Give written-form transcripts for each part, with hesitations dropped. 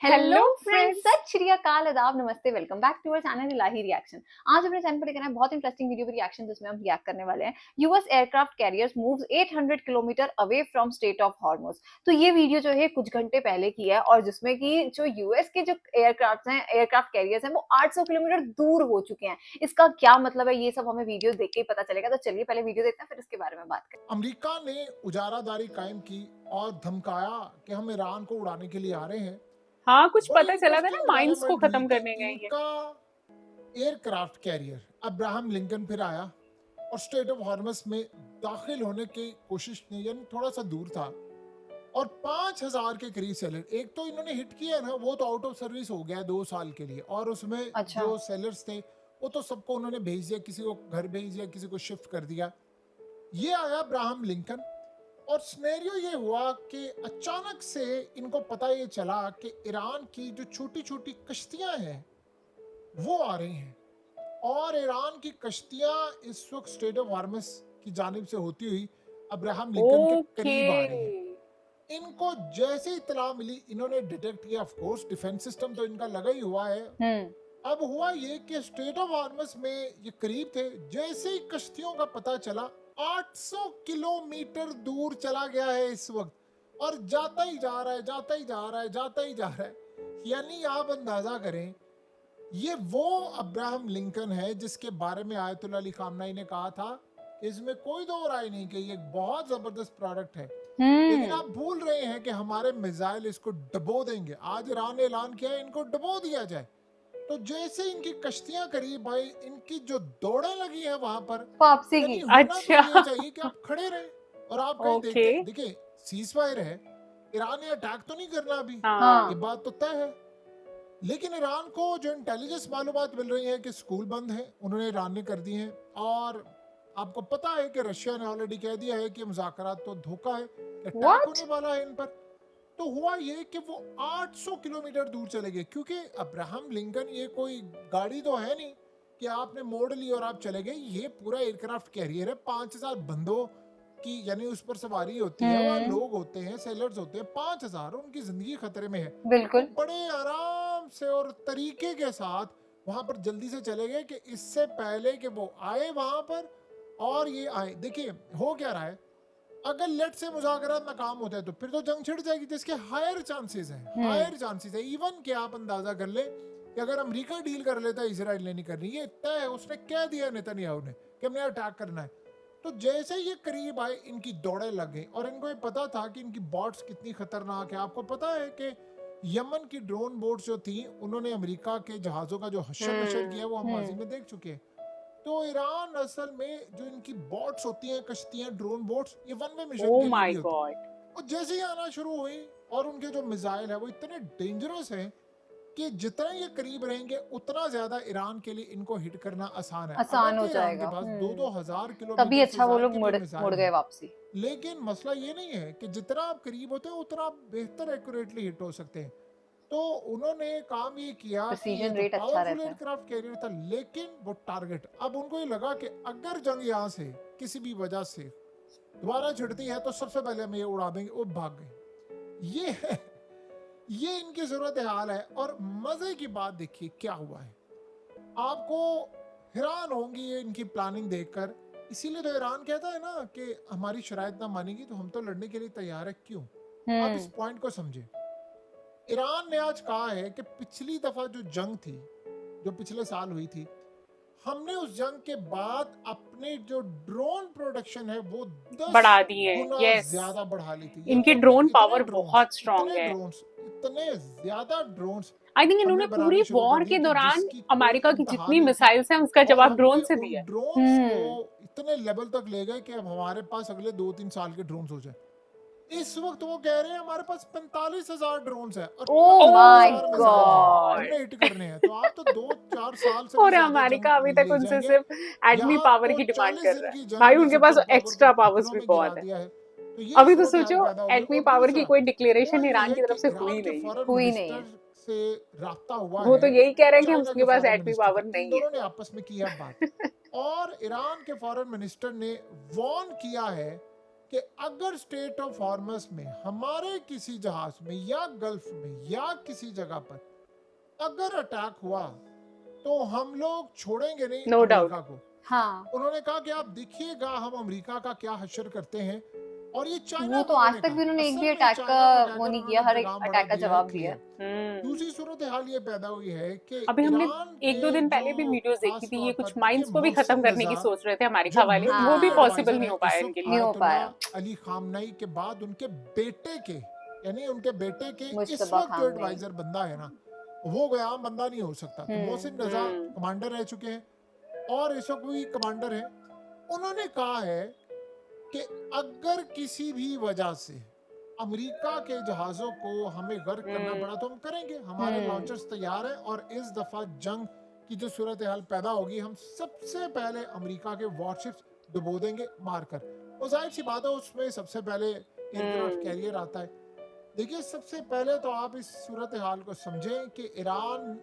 Hello hello friends, friends. सत श्री अकाल, आदाब, नमस्ते, welcome back to our channel Ilahi reaction. आज अपने चैनल पर लेकर आए बहुत इंटरेस्टिंग वीडियो की रिएक्शन, जिसमें हम रिएक्ट करने वाले हैं US aircraft carriers moves 800 kilometre away from state of Hormuz. तो ये वीडियो जो है कुछ घंटे पहले की है, और जिसमें कि जो यूएस के जो एयरक्राफ्ट कैरियर्स हैं वो 800 किलोमीटर दूर हो चुके हैं। इसका क्या मतलब है ये सब हमें वीडियो देख के ही पता चलेगा। तो चलिए पहले वीडियो देखते हैं, फिर इसके बारे में बात करते हैं। अमेरिका ने उजारादारी कायम की और धमकाया कि हम ईरान को उड़ाने के लिए आ रहे हैं। हाँ, कुछ बड़ी पता चला था ना, इंटरेस्टिंग माइंस को डेवलपमेंट हुई खत्म कि करने गए ये। इनका एयरक्राफ्ट कैरियर अब्राहम लिंकन फिर आया और स्टेट ऑफ हॉर्मस में दाखिल होने की कोशिश ने, यानी थोड़ा सा दूर था, और 5000 के करीब सेलर, एक तो इन्होंने हिट किया ना, वो तो आउट ऑफ सर्विस हो गया 2 साल के लिए, और उसमें अच्छा। जो सेलर्स थे वो तो सबको उन्होंने भेज दिया, किसी को घर भेज दिया, किसी को शिफ्ट कर दिया। ये आया अब्राहम लिंकन, और सिनेरियो ये हुआ कि अचानक से इनको पता ये चला कि ईरान की जो छोटी छोटी कश्तियां हैं वो आ रही हैं, और ईरान की कश्तियां इस वक्त स्टेट ऑफ हॉर्मस की जानिब से होती हुई अब्राहम लिंकन के ओके। करीब आ रही हैं। इनको जैसे इतला मिली, इन्होंने डिटेक्ट किया। ऑफ कोर्स डिफेंस सिस्टम तो इनका लगा ही हुआ है। अब हुआ ये कि स्टेट ऑफ हॉर्मस में ये करीब थे, जैसे ही कश्तियों का पता चला 800 किलोमीटर दूर चला गया है इस वक्त, और जाता ही जा रहा है, जाता ही जा रहा है, जाता ही जा रहा है। यानी आप अंदाजा करें, ये वो अब्राहम लिंकन है जिसके बारे में आयतुल्ला अली खामनाई ने कहा था, इसमें कोई दो राय नहीं कि ये बहुत जबरदस्त प्रोडक्ट है। लेकिन आप भूल रहे हैं कि हमारे मिसाइल इसको डबो देंगे। आज ईरान ने ऐलान किया है इनको डबो दिया जाए। तो जैसे इनकी कश्तियां करीब आई, इनकी जो दौड़ें लगी है वहां पर, वापसी यानी की। होना तो अच्छा। ये चाहिए कि आप खड़े रहें और आप कहीं ओके। देखते। देखिए, सीज फायर है, ईरान ने अटैक तो नहीं करना अभी, ये हाँ। बात तो तय है। लेकिन ईरान को जो इंटेलिजेंस मालूमात मिल रही है कि स्कूल बंद है, उन्होंने ईरान ने कर दी हैं, और आपको पता है कि रशिया ने ऑलरेडी कह दिया है कि मुज़ाकरात तो धोखा है, अटैक व्हाट? होने वाला है इन पर। तो हुआ ये कि वो 800 किलोमीटर दूर चले गए, क्योंकि अब्राहम लिंकन ये कोई गाड़ी तो है नहीं कि आपने मोड़ ली और आप चले गए। ये पूरा एयरक्राफ्ट कैरियर है, 5000 बंदों की, यानी उस पर सवारी होती है, वहाँ लोग होते हैं, सेलर्स होते हैं, 5000, उनकी जिंदगी खतरे में है। वो बिल्कुल। बड़े आराम से और तरीके के साथ वहां पर जल्दी से चले गए कि इससे पहले कि वो आए वहां पर और ये आए। देखिए हो क्या रहा है, अगर लेट से मुज़ाकरात नाकाम होते हैं तो फिर तो जंग छिड़ जाएगी, जिसके हायर चांसेस हैं, हायर चांसेस है। इवन कि आप अंदाजा कर ले कि अगर अमेरिका डील कर लेता है, इजराइल ने नहीं करनी, ये तय है, उसने कह दिया नेतन्याहू ने कि हमने अटैक करना है। तो जैसे ये करीब आए, इनकी दौड़े लग गई, और इनको ये पता था कि इनकी बॉट्स कितनी खतरनाक है। आपको पता है कि यमन की ड्रोन बोट्स जो थी, उन्होंने अमेरिका के जहाज़ों का जो हशर नशर किया वो हम माजी में देख चुके हैं। तो ईरान असल में जो इनकी बोट्स होती हैं, कश्तियां, ड्रोन बोट्स, ये वन वे मिशन ओ के लिए माय भी होती गॉड। हैं। और जैसे ही आना शुरू हुई, और उनके जो मिसाइल है वो इतने डेंजरस हैं कि जितना ये करीब रहेंगे उतना ज्यादा ईरान के लिए इनको हिट करना आसान है। आसान हो अगरचे ईरान के जाएगा। पास 2-2 हजार तभी किलोमीटर से अच्छा वो ज्यादा लोग के भी मुड़ मुड़ मिसाइल गए हैं। वापसी। लेकिन मसला ये नहीं है कि जितना आप करीब होते हैं उतना आप बेहतर एक्यूरेटली हिट हो सकते हैं। तो उन्होंने काम ये किया कि ये प्रिसीजन तो रेट अच्छा पावरफुल रहता है। एयरक्राफ्ट कैरियर था, लेकिन वो टारगेट, अब उनको ये लगा कि अगर जंग यहाँ से किसी भी वजह से दोबारा छिड़ती है तो सबसे पहले हम ये उड़ा देंगे। वो भाग गए। ये इनकी जरूरत हाल है। और मजे की बात देखिए क्या हुआ है, आपको हैरान होंगी ये इनकी प्लानिंग देखकर। इसीलिए तो ईरान कहता है ना कि हमारी शराइत ना मानेगी तो हम तो लड़ने के लिए तैयार है। क्यों? आप इस पॉइंट को समझे। ईरान ने आज कहा है कि पिछली दफा जो जंग थी, जो पिछले साल हुई थी, हमने उस जंग के बाद अपने जो ड्रोन प्रोडक्शन है वो 10 बढ़ा दिए। गुना यस। ज्यादा बढ़ा ली थी। ये इनकी हमने ड्रोन इतने पावर ड्रोन्स, बहुत स्ट्रांग है। इतने ज्यादा ड्रोन्स आई थिंक इन्होंने हमने पूरी बनाने शुरू कर वॉर दिए के कि दौरान जिसकी कोई अमेरिका की इंतहा जितनी नहीं थी। मिसाइल्स हैं उसका और जवाब ड्रोन हमने से उन दिया है। ड्रोन्स को इतने लेवल तक ले गए कि अब हमारे पास अगले 2-3 साल के ड्रोन्स हो जाए। इस वक्त वो कह रहे हैं हमारे पास 45,000 ड्रोन्स हैं और ओह माय 50,000 मिसाइल्स हैं, गॉड। हमने हिट करने हैं। तो आप तो 2-4 साल से भी और ज्यादा अमेरिका अभी जंग तक ले उनसे जाएंगे। सिर्फ एटमी यहाँ पावर तो की डिमांड 40 कर दिन रहा है। की जंग भाई में उनके पास सुपर पावर को एक्स्ट्रा पावर्स घुटनों भी में गिरा बहुत है। दिया है। तो ये अभी तो सूरत हाल सोचो, पैदा हो गई। एटमी और पावर की दूसरा कोई हुआ डिक्लेरेशन ये ईरान है की कि तरफ से हुई ईरान के नहीं है। फॉरेन हुई नहीं है। मिनिस्टर से राब्ता हुआ वो तो है, यही कह रहे हैं कि चाइना के उसके पास फॉरेन एटमी मिनिस्टर का, पावर इन नहीं दोनों ने आपस में किया बात। और ईरान के फॉरेन मिनिस्टर ने वार्न किया है कि अगर स्टेट ऑफ हॉर्मस में हमारे किसी जहाज में या गल्फ में या किसी जगह पर अगर अटैक हुआ तो हम लोग छोड़ेंगे नहीं No doubt. अमेरिका को। हाँ उन्होंने कहा कि आप देखिएगा हम अमेरिका का क्या हश्र करते हैं। और ये चाइना वो को तो आज उन्होंने तक भी कहा, उन्होंने एक असल भी में अटैक चाइना का को वो नहीं लेकर किया, हर एक उन्होंने अटैक का पैगाम जवाब बड़ा दिया। दिया। दूसरी सूरत हाल ये पैदा हुई है कि अभी हमने ईरान एक दो के दिन पहले भी जो वीडियोस देखी खास थी, ये तौर कुछ पर माइंस को भी खत्म मोहसिन करने की रजा, सोच रहे थे अमेरिका जो वाले, वो हाँ। भी मिलिट्री पॉसिबल एडवाइजर नहीं है हो पाया इस इनके वक्त लिए। नहीं हो पाया। आयतुल्लाह अली खामनई के बाद उनके बेटे के, यानी उनके बेटे के इस मुज्तबा वक्त जो खामनई। एडवाइजर बंदा है ना, वो कोई आम बंदा नहीं हो सकता। तो मोहसिन रजा कमांडर रह चुके हैं और इस वक्त भी कमांडर है। उन्होंने कहा है कि अगर किसी भी वजह से अमेरिका के जहाजों को हमें गर्क करना पड़ा तो हम करेंगे, हमारे लॉन्चर्स तैयार हैं और इस दफा जंग की जो सूरत हाल पैदा होगी हम सबसे पहले अमेरिका के वॉरशिप्स डुबो देंगे मारकर। वो जाहिर सी बात है उसमें सबसे पहले एयरक्राफ्ट कैरियर आता है। देखिए सबसे पहले तो आप इस सूरत हाल को समझें कि ईरान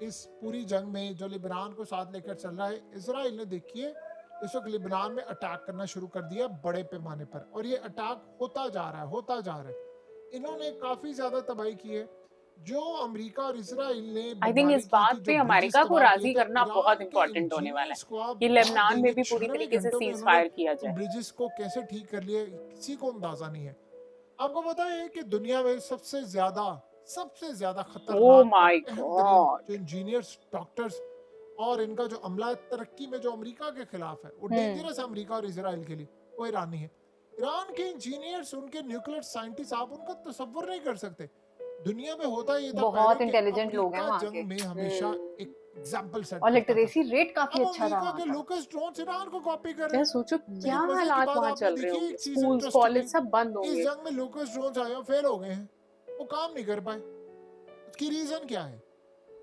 इस पूरी जंग में जो लिबनान को साथ लेकर चल रहा है, इजराइल ने देखिए इस वक्त लिबनान में अटैक करना शुरू कर दिया बड़े पैमाने पर, और ये अटैक होता जा रहा है। इन्होंने काफी ज्यादा तबाही की है। जो अमेरिका और इजराइल ने आई थिंक इस बात पे अमेरिका को राजी करना बहुत इंपॉर्टेंट होने वाला है कि लेबनान में भी पूरी तरीके से सीज फायर किया जाए। ब्रिजेस को कैसे ठीक कर लिए किसी को अंदाजा नहीं है। आपको पता है कि दुनिया में सबसे ज्यादा Oh खतरनाक my और अहम God. जो इंजीनियर्स, डॉक्टर्स और इनका जो अमला तरक्की में जो अमेरिका के खिलाफ है, वो डेंजरस है अमेरिका और इजराइल के लिए, वो ईरानी है। ईरान के इंजीनियर्स, उनके न्यूक्लियर साइंटिस्ट, आप उनका तस्व्वुर नहीं कर सकते। दुनिया में होता ये था बहुत पहले कि इंटेलिजेंट लोग हैं अमेरिका वहाँ जंग के। में हमेशा एक एग्जांपल सेट और करता था। लिटरेसी रेट काफी अब अच्छा था अमेरिका वहाँ के का। लोकस ड्रोन्स ईरान को कॉपी कर रहे यार हैं। सोचो क्या लेकिन मजे की हालात बात वहाँ आपने चल रहे देखी, होंगे, एक चीज स्कूल्स इंटरेस्टिंग कॉलेज है, सब बंद इस होंगे। जंग में लोकस ड्रोन्स आए और फेल हो गए हैं, वो काम नहीं कर पाए। उसकी रीजन क्या है?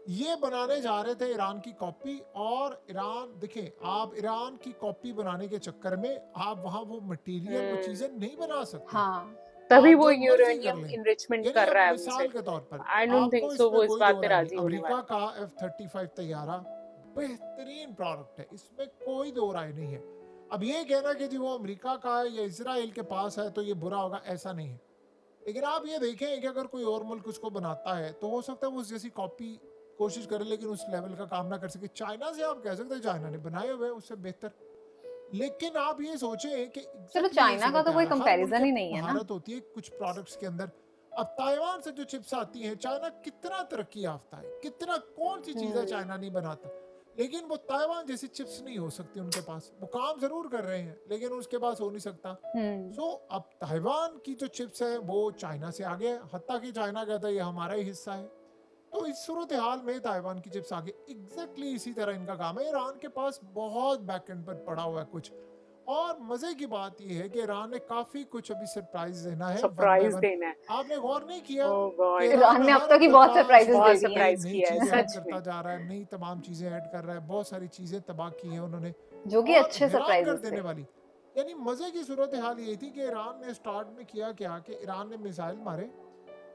ये बनाने जा रहे थे ईरान की कॉपी, और ईरान देखिए, आप ईरान की कॉपी बनाने के चक्कर में आप वहां वो मटेरियल, वो चीजें नहीं बना सकते। हाँ तभी आप वो जो मर्जी कर यूरेनियम लें। इनरिचमेंट यानी कर अब रहा है मिसाल उनसे। के तौर पर आई डोंट थिंक आपको सो इसमें वो इस कोई बात दो पे राय राजी नहीं, होने अमेरिका वाले। का F-35 तैयारा बेहतरीन प्रोडक्ट है, इसमें कोई दो राय नहीं है। अब ये कहना कि जी वो अमेरिका का है या इजराइल के पास है तो ये बुरा होगा, ऐसा नहीं है। लेकिन आप ये देखें कि अगर कोई और मुल्क उसको बनाता है तो हो सकता है वो उस जैसी कॉपी कोशिश करे लेकिन उस लेवल का काम ना कर सके। चाइना से आप कह सकते हैं चाइना ने बनाए हुए उससे बेहतर, लेकिन आप ये सोचें कि चलो चाइना का तो कोई कंपैरिजन ही नहीं है ना। महारत होती है कुछ प्रोडक्ट्स के अंदर। अब ताइवान से जो चिप्स आती हैं, चाइना कितना तरक्की याफ्ता है, कितना, कौन सी चीज़ है चाइना नहीं बनाता, लेकिन वो ताइवान जैसी चिप्स नहीं हो सकती उनके पास। वो काम जरूर कर रहे हैं लेकिन उसके पास हो नहीं सकता। सो अब ताइवान की जो चिप्स है वो चाइना से आगे है, हत्ता कि चाइना कहता है ये हमारा ही हिस्सा है। तो इस सूरत हाल में ताइवान की चिप्स आगे, एग्जैक्टली इसी तरह इनका काम है। ईरान के पास बहुत बैकएंड पर पड़ा हुआ है कुछ, और मजे की बात यह है कि ईरान ने काफी कुछ अभी सरप्राइज देना है, सरप्राइज देना है। आपने गौर नहीं किया ओह गॉड, कि ईरान ने अब हर तक ही बहुत दफा सरप्राइजेस बहुत दे दिए हैं। सरप्राइज नई किया है चीजें ऐड सच करता में। जा रहा है, नई तमाम चीजें ऐड कर रहा है, बहुत सारी चीजें तबाह की है उन्होंने, जो कि और अच्छे हैरान कर सरप्राइजेस देने थे। वाली। यानी मजे की सूरत हाल ये थी कि ईरान ने स्टार्ट में किया क्या कि ईरान ने मिसाइल मारे,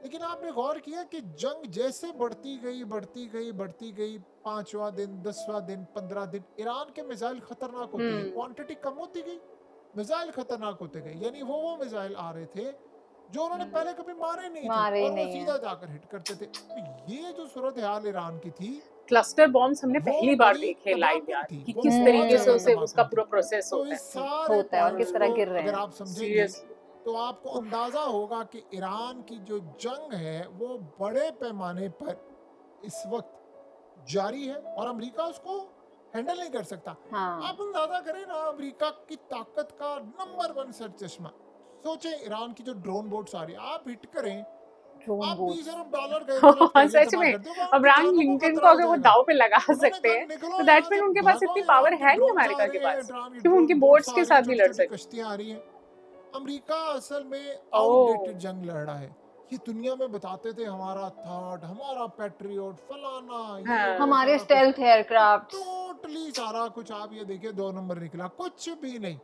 लेकिन आपने गौर किया कि जंग जैसे बढ़ती गई 5वां दिन, 10वां दिन, 15 दिन, ईरान के मिसाइल खतरनाक होते गए, क्वांटिटी कम होती गई, मिसाइल खतरनाक होते गए। यानी वो मिसाइल आ रहे थे जो उन्होंने पहले कभी मारे नहीं थे, और वो सीधा जाकर हिट करते थे। तो ये जो सूरत हाल ईरान की थी, क्लस्टर बॉम्ब्स हमने पहली बार देखे लाइव यार, कि किस तरीके से उसे उसका पूरा प्रोसेस तो होता इस है। सारे होता है और किस तरह गिर रहे अगर हैं। आप समझेंगे सीरियसली तो आपको अंदाजा होगा कि ईरान की जो जंग है वो बड़े पैमाने पर इस वक्त जारी है और अमेरिका उसको हैंडल नहीं कर सकता। हाँ आप अंदाजा करें ना अमेरिका की ताकत का नंबर 1 सर चश्मा। सोचे ईरान की जो ड्रोन बोट्स आ रही है, आप हिट करें, ड्रोन आप बोट 20 अरब डॉलर का इतलाफ कर सच तबाह में कर दो, वहाँ अब्राहम किसानों को लिंकन को खतरा हो अगर वो जाएगा। दाव पे लगा उन्होंने सकते कहा हैं निकलो तो दैट यहाँ मीन से, उनके पास भागो, इतनी ईरान पावर के है नहीं ड्रोन्स आ अमेरिका के रहे हैं, पास ईरान की कि वो उनकी ड्रोन बोट्स बोट्स के आ रही साथ हैं, भी लड़ छोटी-छोटी सके। कश्तियां आ रही हैं। अमेरिका असल में ओह आउटडेटेड जंग लड़ रहा है। ये दुनिया में बताते थे हमारा थॉट, हमारा पैट्रियट, फलाना, ये हाँ वो हमारे सारा कुछ, स्टेल्थ एयरक्राफ्ट। टोटली सारा कुछ आप ये देखिए 2 नंबर निकला, कुछ भी नहीं।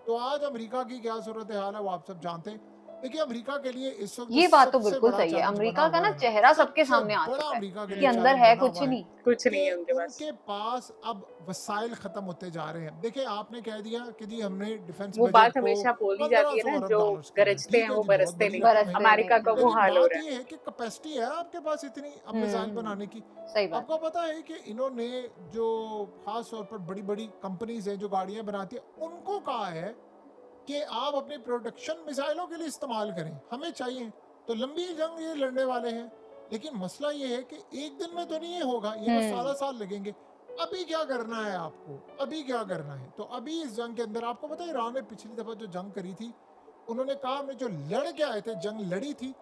तो आज अमेरिका की क्या सूरत हाल है वो आप सब जानते हैं। देखिए अमेरिका के लिए इस वक्त ये जो बात तो सबसे बिल्कुल बड़ा सही है। चैलेंज बना अमेरिका का हुआ ना है, चेहरा सबके सबसे सामने आ बड़ा चुका है अमेरिका के कि लिए अंदर चैलेंज है बना कुछ हुआ है नहीं। कुछ नहीं कि है उनके पास। उनके पास अब वसाइल खत्म होते जा रहे हैं। देखिए आपने कह दिया कि जी हमने डिफेंस वो बजट बात को हमेशा बोली जाती है 1500 ना, अरब जो डॉलर्स कर रहे हैं, गरजते ठीक हैं है वो जी, बहुत बरसते बड़ी नहीं। रकम है। बरसते अमेरिका नहीं, का वो बिल्कुल। लेकिन हाल हो बात रहा है। ये है कि कैपेसिटी है आपके पास इतनी अब मिसाइल बनाने की। सही बात आपको पता है कि इन्होंने जो खास तौर पर बड़ी बड़ी कंपनीज हैं जो गाड़ियां बनाती है, उनको कहा है कि आप अपनी प्रोडक्शन मिसाइलों के लिए इस्तेमाल करें, हमें चाहिए। तो लंबी जंग ये लड़ने वाले हैं, लेकिन मसला ये है कि एक दिन में तो नहीं ये होगा, ये तो सारा साल लगेंगे। अभी क्या करना है आपको, अभी क्या करना है? तो अभी इस जंग के अंदर आपको पता है ईरान ने पिछली दफा जो जंग करी थी, उन्होंने कहा हमने जो लड़ के आए थे, जंग लड़ी थी,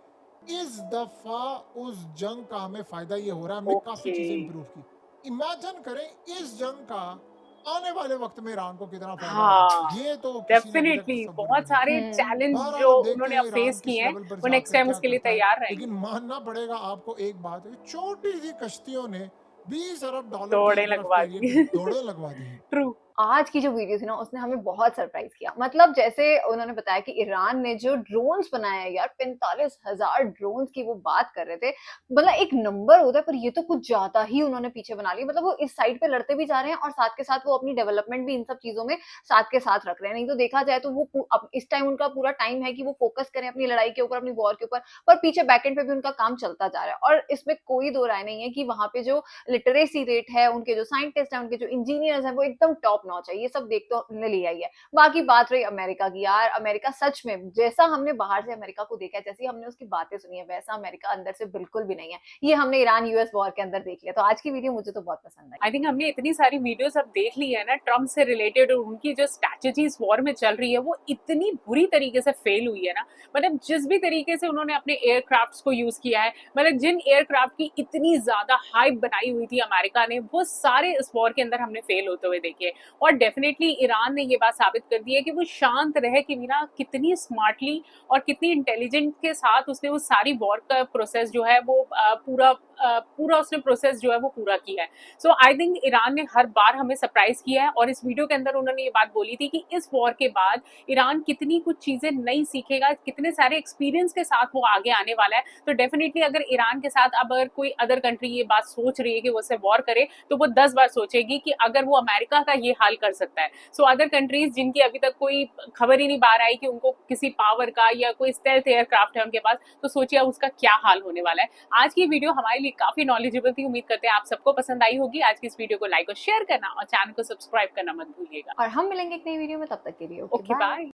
इस दफा उस जंग का हमें फायदा ये हो रहा है, हमने काफी ओके। चीजें इंप्रूव की। इमेजिन करें इस जंग का आने वाले वक्त में ईरान को कितना फायदा हाँ, होगा, ये तो किसी ने अभी तक डेफिनेटली तसव्वुर बहुत भी नहीं किया। सारे चैलेंज बहरहाल जो अब देखते उन्होंने हैं अब ईरान फेस किस किए हैं, लेवल पर वो नेक्स्ट जाकर टाइम क्या उसके लिए करता है। तैयार लेकिन रहेंगे। मानना पड़ेगा आपको एक बात, छोटी सी कश्तियों ने 20 अरब डॉलर के दौड़े एयरक्राफ्ट लगवा कैरियर की दी। दौड़ें लगवा दी हैं। ट्रू। आज की जो वीडियो थी ना उसने हमें बहुत सरप्राइज किया। मतलब जैसे उन्होंने बताया कि ईरान ने जो ड्रोन्स बनाए हैं यार, 45,000 ड्रोन्स की वो बात कर रहे थे। मतलब एक नंबर होता है, पर ये तो कुछ ज्यादा ही उन्होंने पीछे बना लिया। मतलब वो इस साइड पे लड़ते भी जा रहे हैं और साथ के साथ वो अपनी डेवलपमेंट भी इन सब चीजों में साथ के साथ रख रहे हैं। नहीं तो देखा जाए तो वो इस टाइम उनका पूरा टाइम है कि वो फोकस करें अपनी लड़ाई के ऊपर, अपनी वॉर के ऊपर, पर पीछे बैकएंड पे भी उनका काम चलता जा रहा है। और इसमें कोई दो राय नहीं है कि वहां पे जो लिटरेसी रेट है, उनके जो साइंटिस्ट हैं, उनके जो इंजीनियर्स हैं, वो एकदम टॉप नॉच है। ये सब देख तो हमने लिया ही है। बाकी बात रही अमेरिका की, यार अमेरिका सच में जैसा हमने बाहर से अमेरिका को देखा है, जैसी हमने उसकी बातें सुनी है, वैसा अमेरिका अंदर से बिल्कुल भी नहीं है। ये हमने ईरान यूएस वॉर के अंदर देख लिया। तो आज की वीडियो मुझे तो बहुत पसंद आई। आई थिंक हमने इतनी सारी वीडियोस अब देख ली है ना ट्रम्प से रिलेटेड, और उनकी जो स्ट्रैटेजीज वॉर में चल रही है वो इतनी बुरी तरीके से फेल हुई है ना। मतलब जिस भी तरीके से उन्होंने अपने एयरक्राफ्ट्स को यूज किया है, मतलब जिन एयरक्राफ्ट की इतनी ज्यादा हाइप बनाई हुई थी अमेरिका ने, वो सारे इस वॉर के अंदर हमने फेल होते हुए देखे। और डेफिनेटली ईरान ने ये बात साबित कर दी है कि वो शांत रह के बिना कितनी स्मार्टली और कितनी इंटेलिजेंट के साथ उसने वो सारी वॉर का प्रोसेस जो है वो पूरा उसने प्रोसेस जो है वो पूरा किया है। सो आई थिंक ईरान ने हर बार हमें सरप्राइज किया है, और इस वीडियो के अंदर उन्होंने ये बात बोली थी कि इस वॉर के बाद ईरान कितनी कुछ चीजें नई सीखेगा, कितने सारे एक्सपीरियंस के साथ वो आगे आने वाला है। तो डेफिनेटली अगर ईरान के साथ अब अगर कोई अदर कंट्री ये बात सोच रही है कि वो उससे वॉर करे, तो वो 10 बार सोचेगी कि अगर वो अमेरिका का ये हाल कर सकता है, सो अदर कंट्रीज जिनकी अभी तक कोई खबर ही नहीं बाहर आई कि उनको किसी पावर का या कोई स्टेल्थ एयरक्राफ्ट है उनके पास, तो सोचिए उसका क्या हाल होने वाला है। आज की वीडियो हमारे लिए काफी नॉलेजेबल थी, उम्मीद करते हैं आप सबको पसंद आई होगी। आज की इस वीडियो को लाइक और शेयर करना और चैनल को सब्सक्राइब करना मत भूलिएगा। और हम मिलेंगे एक नई वीडियो में, तब तक के लिए ओके ओके बाय। बाय।